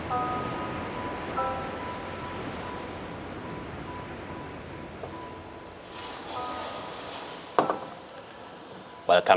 Welcome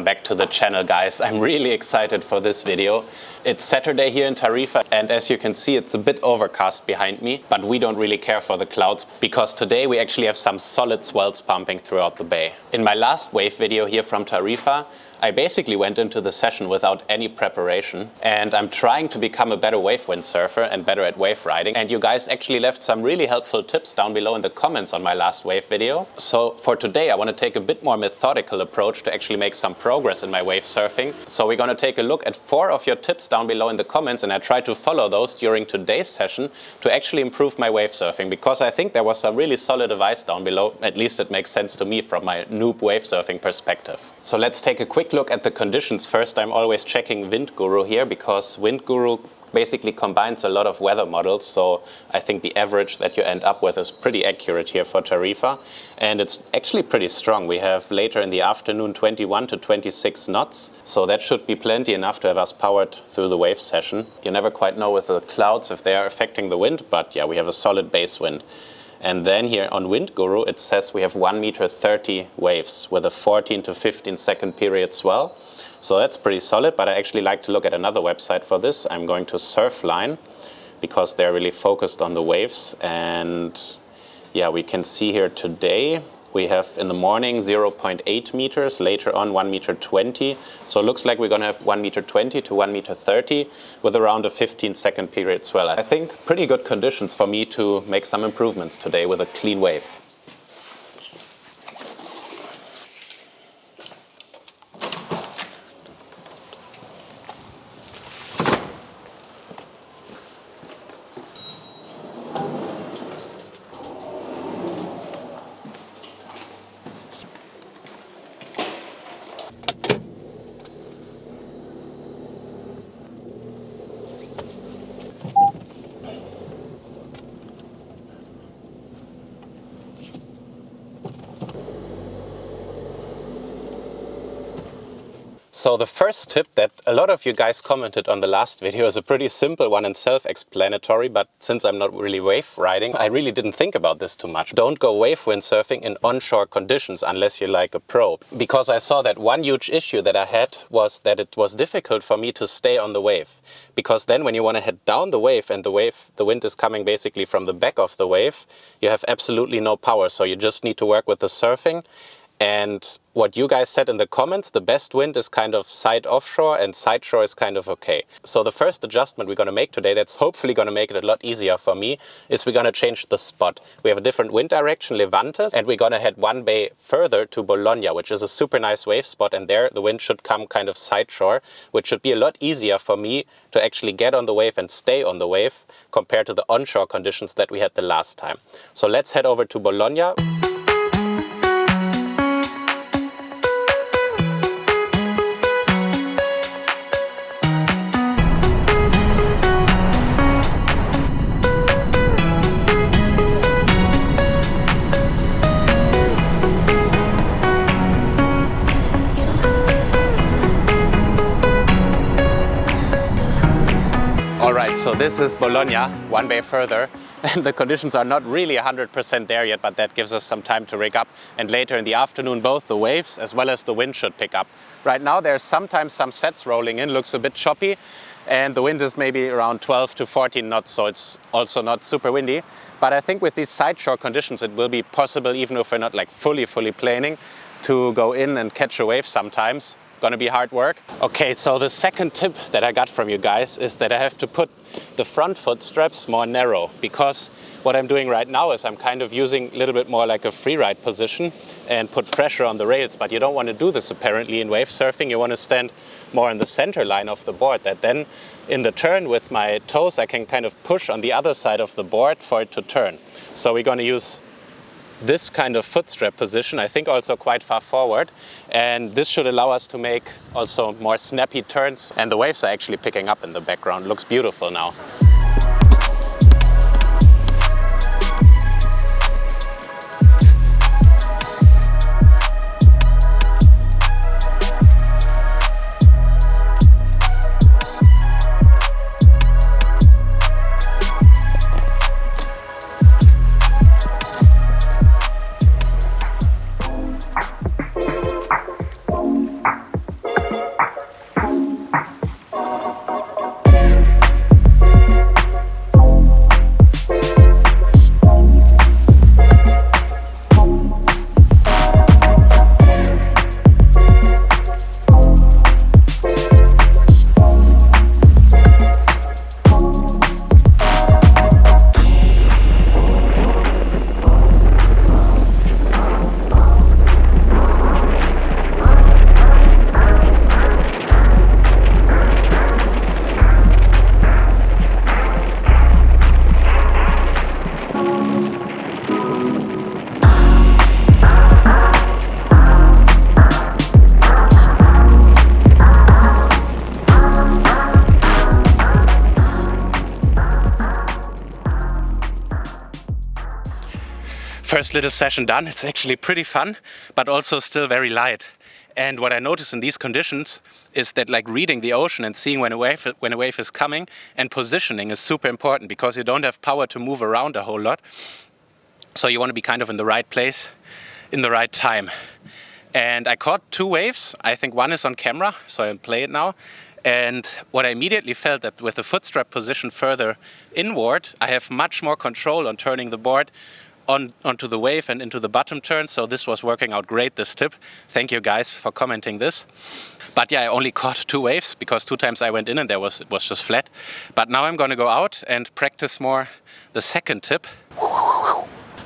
back to the channel, guys. I'm really excited for this video. It's Saturday here in Tarifa, and as you can see, it's a bit overcast behind me, but we don't really care for the clouds because today we actually have some solid swells pumping throughout the bay. In my last wave video here from Tarifa, I basically went into the session without any preparation, and I'm trying to become a better wave windsurfer and better at wave riding. And you guys actually left some really helpful tips down below in the comments on my last wave video. So for today, I want to take a bit more methodical approach to actually make some progress in my wave surfing. So we're going to take a look at 4 of your tips down below in the comments, and I try to follow those during today's session to actually improve my wave surfing, because I think there was some really solid advice down below. At least it makes sense to me from my noob wave surfing perspective. So let's take a quick look at the conditions first. I'm always checking Wind Guru here because Wind Guru basically combines a lot of weather models, so I think the average that you end up with is pretty accurate here for Tarifa, and it's actually pretty strong. We have later in the afternoon 21 to 26 knots, so that should be plenty enough to have us powered through the wave session. You never quite know with the clouds if they are affecting the wind, but yeah, we have a solid base wind. And then here on Wind Guru, it says we have 1.30 meter waves with a 14 to 15 second period swell. So that's pretty solid, but I actually like to look at another website for this. I'm going to Surfline because they're really focused on the waves. And yeah, we can see here today we have in the morning 0.8 meters, later on 1.20 meter. So it looks like we're going to have 1.20 meter to 1.30 meter with around a 15-second period swell. I think pretty good conditions for me to make some improvements today with a clean wave. So the first tip that a lot of you guys commented on the last video is a pretty simple one and self-explanatory, but since I'm not really wave riding, I really didn't think about this too much. Don't go wave windsurfing in onshore conditions unless you're like a pro. Because I saw that one huge issue that I had was that it was difficult for me to stay on the wave. Because then when you want to head down the wave and the wind is coming basically from the back of the wave, you have absolutely no power. So you just need to work with the surfing. And what you guys said in the comments, the best wind is kind of side offshore and side shore is kind of okay. So the first adjustment we're going to make today, that's hopefully going to make it a lot easier for me, is we're going to change the spot. We have a different wind direction, Levante, and we're going to head one bay further to Bologna, which is a super nice wave spot, and there the wind should come kind of side shore, which should be a lot easier for me to actually get on the wave and stay on the wave compared to the onshore conditions that we had the last time. So let's head over to Bologna. So this is Bologna, one bay further, and the conditions are not really 100% there yet, but that gives us some time to rig up, and later in the afternoon both the waves as well as the wind should pick up. Right now there's sometimes some sets rolling in, looks a bit choppy, and the wind is maybe around 12 to 14 knots, so it's also not super windy. But I think with these side shore conditions it will be possible, even if we're not like fully planing, to go in and catch a wave sometimes. Gonna be hard work. Okay, so the second tip that I got from you guys is that I have to put the front foot straps more narrow, because what I'm doing right now is I'm kind of using a little bit more like a free ride position and put pressure on the rails, but you don't want to do this apparently in wave surfing. You want to stand more in the center line of the board, that then in the turn with my toes I can kind of push on the other side of the board for it to turn. So we're going to use this kind of footstrap position, I think also quite far forward, and this should allow us to make also more snappy turns, and the waves are actually picking up in the background. Looks beautiful now. First little session done. It's actually pretty fun, but also still very light. And what I notice in these conditions is that like reading the ocean and seeing when a wave is coming and positioning is super important, because you don't have power to move around a whole lot. So you want to be kind of in the right place, in the right time. And I caught 2 waves. I think one is on camera, so I'll play it now. And what I immediately felt that with the footstrap position further inward, I have much more control on turning the board onto the wave and into the bottom turn. So this was working out great, this tip. Thank you guys for commenting this. But yeah, I only caught 2 waves because 2 times I went in and it was just flat. But now I'm going to go out and practice more the second tip.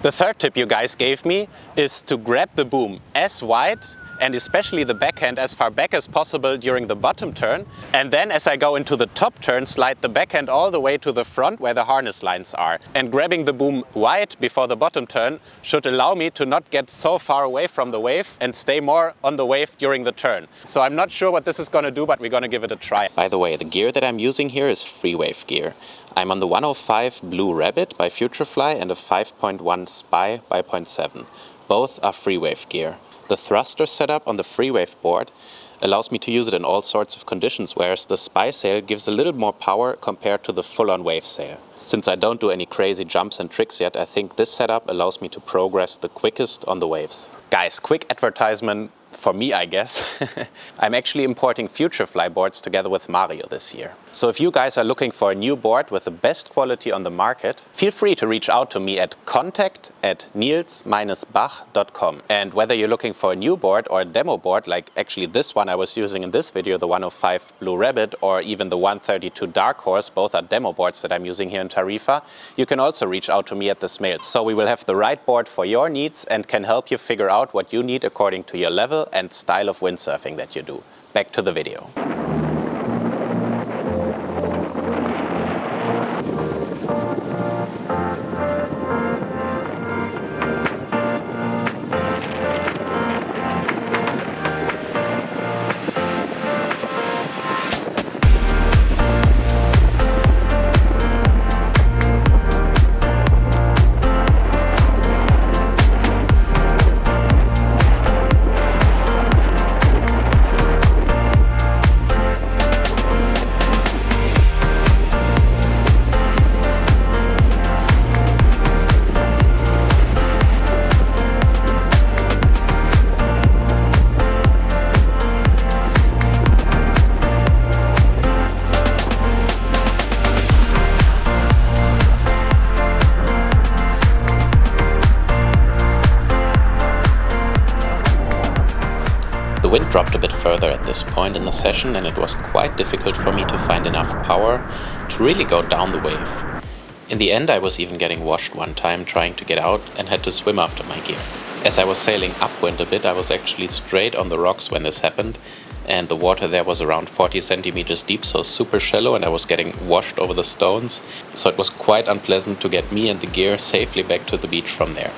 The third tip you guys gave me is to grab the boom as wide and especially the backhand as far back as possible during the bottom turn. And then as I go into the top turn, slide the backhand all the way to the front where the harness lines are. And grabbing the boom wide before the bottom turn should allow me to not get so far away from the wave and stay more on the wave during the turn. So I'm not sure what this is going to do, but we're going to give it a try. By the way, the gear that I'm using here is free wave gear. I'm on the 105 Blue Rabbit by Futurefly and a 5.1 Spy by 0.7. Both are free wave gear. The thruster setup on the free wave board allows me to use it in all sorts of conditions, whereas the Spy sail gives a little more power compared to the full-on wave sail. Since I don't do any crazy jumps and tricks yet, I think this setup allows me to progress the quickest on the waves. Guys, quick advertisement for me, I guess. I'm actually importing Futurefly boards together with Mario this year. So if you guys are looking for a new board with the best quality on the market, feel free to reach out to me at contact@nils-bach.com. And whether you're looking for a new board or a demo board, like actually this one I was using in this video, the 105 Blue Rabbit, or even the 132 Dark Horse, both are demo boards that I'm using here in Tarifa, you can also reach out to me at this mail. So we will have the right board for your needs and can help you figure out what you need according to your level and style of windsurfing that you do. Back to the video. The wind dropped a bit further at this point in the session, and it was quite difficult for me to find enough power to really go down the wave. In the end, I was even getting washed one time trying to get out and had to swim after my gear. As I was sailing upwind a bit, I was actually straight on the rocks when this happened, and the water there was around 40 centimeters deep, so super shallow, and I was getting washed over the stones, so it was quite unpleasant to get me and the gear safely back to the beach from there.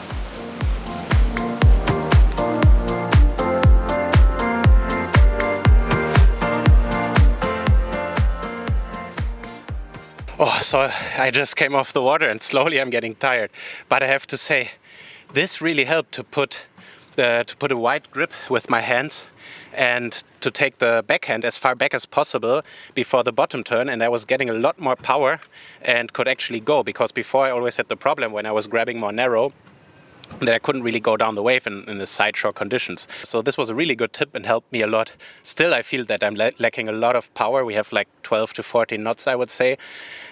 Oh, so I just came off the water and slowly I'm getting tired. But I have to say, this really helped to put a wide grip with my hands and to take the backhand as far back as possible before the bottom turn, and I was getting a lot more power and could actually go, because before I always had the problem when I was grabbing more narrow that I couldn't really go down the wave in the side shore conditions. So this was a really good tip and helped me a lot. Still, I feel that I'm lacking a lot of power. We have like 12 to 14 knots, I would say.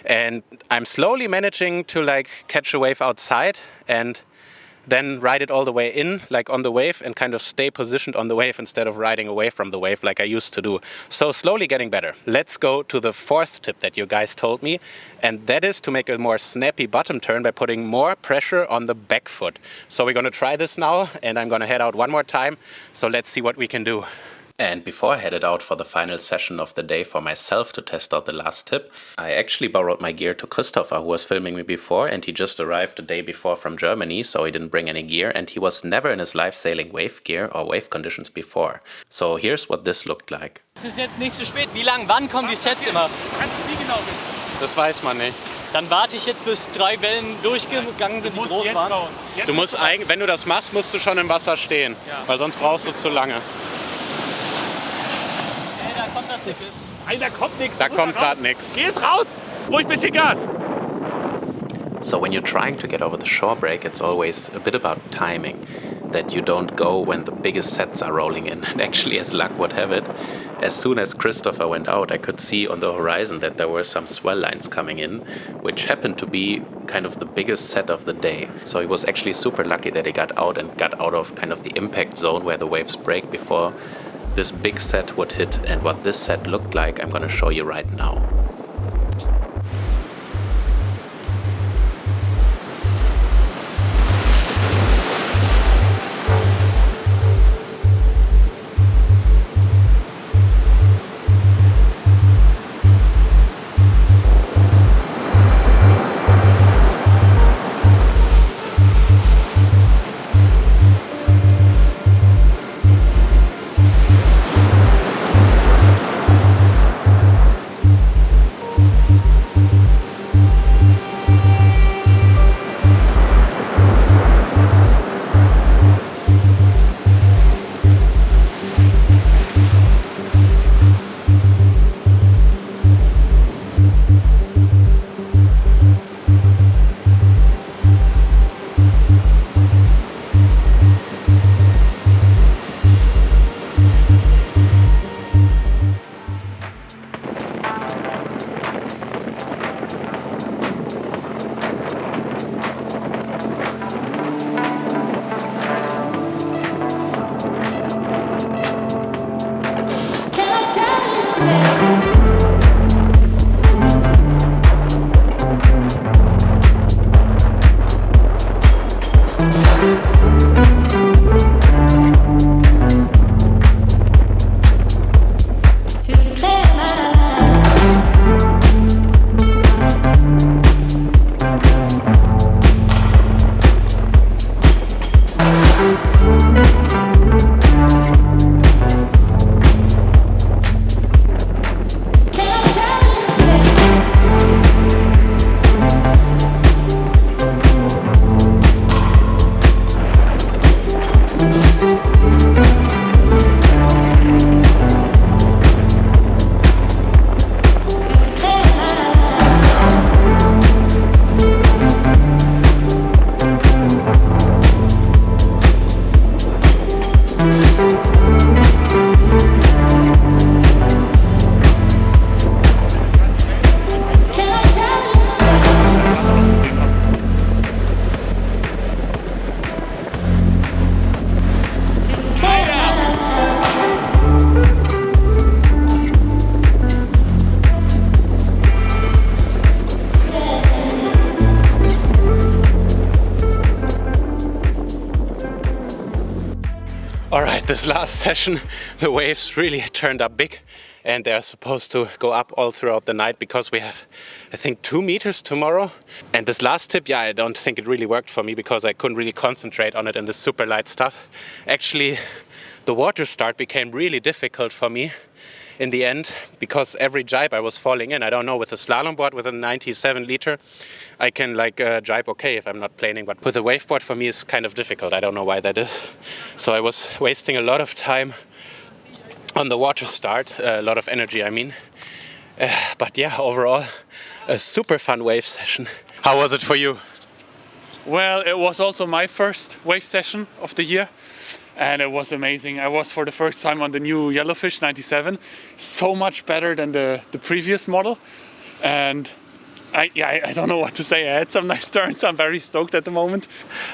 And I'm slowly managing to like catch a wave outside and then ride it all the way in, like on the wave, and kind of stay positioned on the wave instead of riding away from the wave like I used to do. So slowly getting better. Let's go to the fourth tip that you guys told me, and that is to make a more snappy bottom turn by putting more pressure on the back foot. So we're going to try this now, and I'm going to head out one more time. So let's see what we can do. And before I headed out for the final session of the day for myself to test out the last tip, I actually borrowed my gear to Christopher, who was filming me before, and he just arrived the day before from Germany, so he didn't bring any gear, and he was never in his life sailing wave gear or wave conditions before. So here's what this looked like. Es ist jetzt nicht zu spät. Wie lang, wann kommen die Sets immer? Das weiß man nicht. Dann warte ich jetzt, bis 3 Wellen durchgegangen sind, die groß waren. Du musst eigentlich, wenn du das machst, musst du schon im Wasser stehen, weil sonst brauchst du zu lange. Da kommt das Dickes. Nein, da kommt nichts. Da kommt gerade nichts. Geh jetzt raus! Ruhig ein bisschen Gas! So when you're trying to get over the shore break, it's always a bit about timing. That you don't go when the biggest sets are rolling in. And actually, as luck would have it, as soon as Christopher went out, I could see on the horizon that there were some swell lines coming in, which happened to be kind of the biggest set of the day. So he was actually super lucky that he got out and got out of kind of the impact zone where the waves break before this big set would hit. And what this set looked like, I'm going to show you right now. Alright, this last session, the waves really turned up big and they're supposed to go up all throughout the night because we have, I think, 2 meters tomorrow. And this last tip, I don't think it really worked for me because I couldn't really concentrate on it in the super light stuff. Actually, the water start became really difficult for me in the end because every jibe I was falling in. I don't know, with a slalom board with a 97 liter, I can jibe okay if I'm not planing, but with a waveboard for me is kind of difficult. I don't know why that is. So I was wasting a lot of time on the water start, a lot of energy I mean. But yeah, overall a super fun wave session. How was it for you? Well, it was also my first wave session of the year. And it was amazing. I was for the first time on the new Yellowfish 97, so much better than the previous model. And I don't know what to say. I had some nice turns. I'm very stoked at the moment.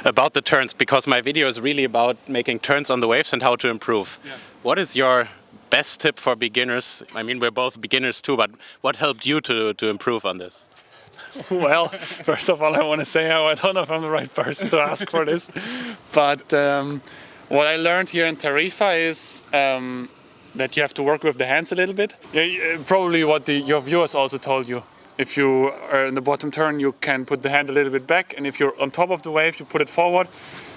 About the turns, because my video is really about making turns on the waves and how to improve. Yeah. What is your best tip for beginners? I mean, we're both beginners too, but what helped you to improve on this? Well, first of all, I want to say I don't know if I'm the right person to ask for this, but what I learned here in Tarifa is that you have to work with the hands a little bit. Probably what your viewers also told you. If you are in the bottom turn, you can put the hand a little bit back, and if you're on top of the wave, you put it forward,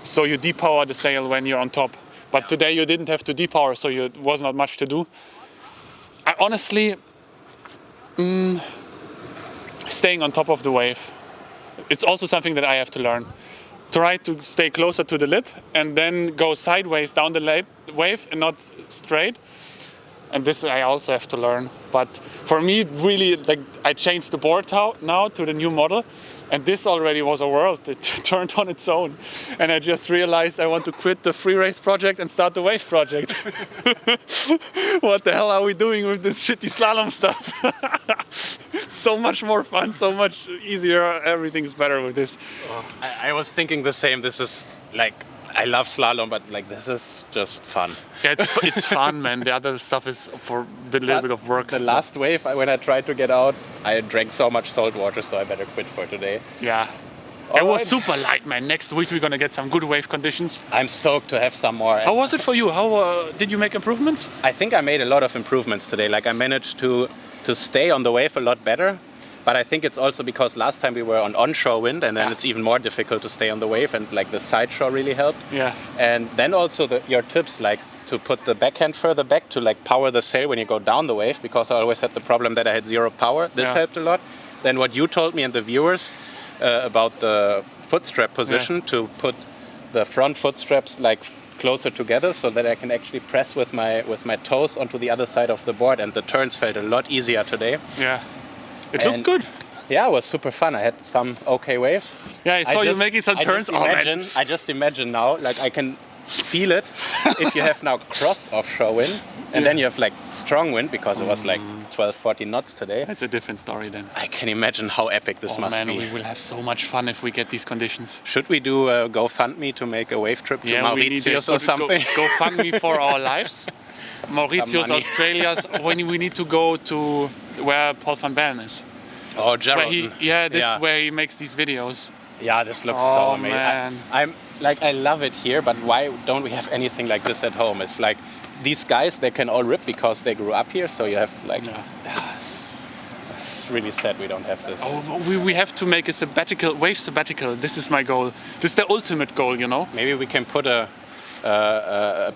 so you depower the sail when you're on top. But today you didn't have to depower, so it was not much to do. I honestly staying on top of the wave. It's also something that I have to learn. Try to stay closer to the lip and then go sideways down the wave and not straight. And this I also have to learn. But for me, really, like, I changed the board now to the new model, and this already was a world. It turned on its own, and I just realized I want to quit the free race project and start the wave project. What the hell are we doing with this shitty slalom stuff? So much more fun, so much easier. Everything's better with this. I was thinking the same. This is like, I love slalom, but like this is just fun. Yeah, it's fun, man. The other stuff is for a little bit of work. The last wave, when I tried to get out, I drank so much salt water, so I better quit for today. Yeah. It was super light, man. Next week we're gonna get some good wave conditions. I'm stoked to have some more. How was it for you? How did you make improvements? I think I made a lot of improvements today. Like, I managed to stay on the wave a lot better. But I think it's also because last time we were on onshore wind, and then it's even more difficult to stay on the wave, and like the side shore really helped. Yeah. And then also your tips, like to put the backhand further back to like power the sail when you go down the wave, because I always had the problem that I had zero power. This helped a lot. Then what you told me and the viewers about the footstrap position, to put the front footstraps like closer together so that I can actually press with my toes onto the other side of the board, and the turns felt a lot easier today. Yeah. It looked good. Yeah, it was super fun. I had some okay waves. Yeah, I saw you making some turns. I just imagine now, like, I can feel it if you have now cross offshore wind, and then you have like strong wind, because it was like 12, 14 knots today. That's a different story then. I can imagine how epic this must be. We will have so much fun if we get these conditions. Should we do a GoFundMe to make a wave trip to Mauritius or something? GoFundMe for our lives. Mauritius, Australia, when we need to go to where Paul van Bellen is. Oh, Gerald. Where he makes these videos. Yeah, this looks so amazing. Man. I'm like, I love it here, but why don't we have anything like this at home? It's like, these guys, they can all rip because they grew up here, so you have like, it's really sad we don't have this. Oh, we have to make a wave sabbatical. This is my goal. This is the ultimate goal, you know? Maybe we can put a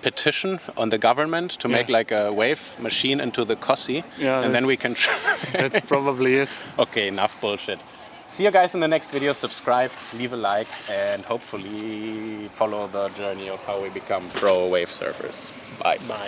petition on the government to make like a wave machine into the Cossi, and then we can try. That's probably it. Okay, enough bullshit. See you guys in the next video. Subscribe, leave a like, and hopefully follow the journey of how we become pro wave surfers. Bye. Bye.